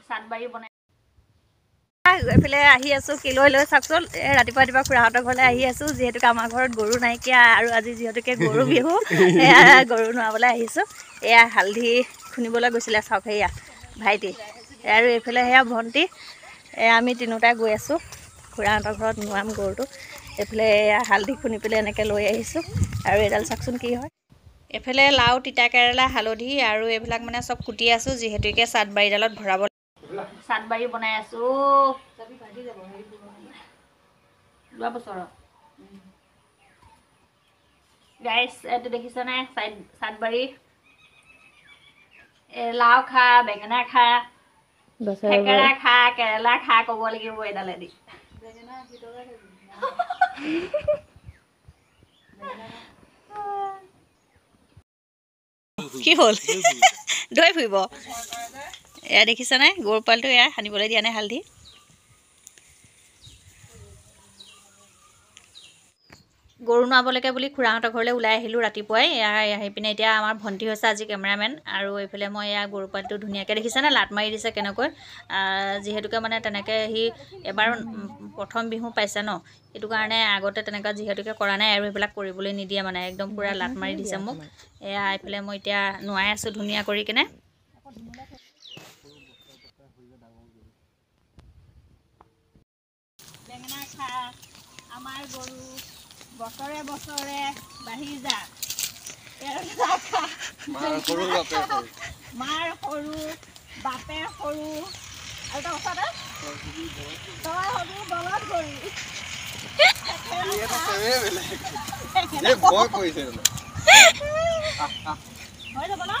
চাটবাৰী বনাই এইফালে আহি আছোঁ কি লৈ চাওকচোন ৰাতিপুৱা ৰাতিপুৱা খুৰাহঁতৰ ঘৰলৈ আহি আছোঁ যিহেতুকে আমাৰ ঘৰত গৰু নাইকিয়া আৰু আজি যিহেতুকে গৰু বিহু এয়া গৰু নোৱাবলৈ আহিছোঁ এয়া হালধি খুন্দিবলৈ গৈছিলে চাওক সেয়া ভাইটি আৰু এইফালে সেয়া ভণ্টি এয়া আমি তিনিওটাই গৈ আছোঁ খুৰাহঁতৰ ঘৰত নোৱাম গৰুটো এইফালে এয়া হালধি খুন্দি পেলাই এনেকৈ লৈ আহিছোঁ আৰু এডাল চাওকচোন কি হয় এইফালে লাও তিতা কেৰেলা হালধি আৰু এইবিলাক মানে চব কুটি আছোঁ যিহেতুকে চাটবাৰীডালত ভৰাব চাটবাৰী বনাই আছোঁ যোৱা বছৰ গাইছ এইটো দেখিছেনে চাটবাৰী লাও খা বেঙেনা খা থেকেৰা খা কেৰেলা খা ক'ব লাগিব এডালেদি কি হ'ল দৈ ফুৰিব এয়া দেখিছানে গৰু পোৱালিটো এয়া সানিবলৈ দিয়া নাই হালধি গৰু নোৱাবলৈকে বুলি খুৰাহঁতৰ ঘৰলৈ ওলাই আহিলোঁ ৰাতিপুৱাই আহি পিনে এতিয়া আমাৰ ভণ্টি হৈছে আজি কেমেৰামেন আৰু এইফালে মই এয়া গৰু পোৱালিটো ধুনীয়াকৈ দেখিছেনে লাট মাৰি দিছে কেনেকৈ যিহেতুকে মানে তেনেকৈ সি এবাৰ প্ৰথম বিহু পাইছে ন সেইটো কাৰণে আগতে তেনেকুৱা যিহেতুকে কৰা নাই আৰু সেইবিলাক কৰিবলৈ নিদিয়ে মানে একদম পূৰা লাট মাৰি দিছে মোক এয়া এইফালে মই এতিয়া নোৱাই আছোঁ ধুনীয়া কৰি কিনে বেঙেনা খা আমাৰ গৰু বছৰে বছৰে বাঢ়ি যা মাৰ সৰু বাপে সৰু আৰু ওচৰতে তই হবি বলত গৰু হৈ যাব ন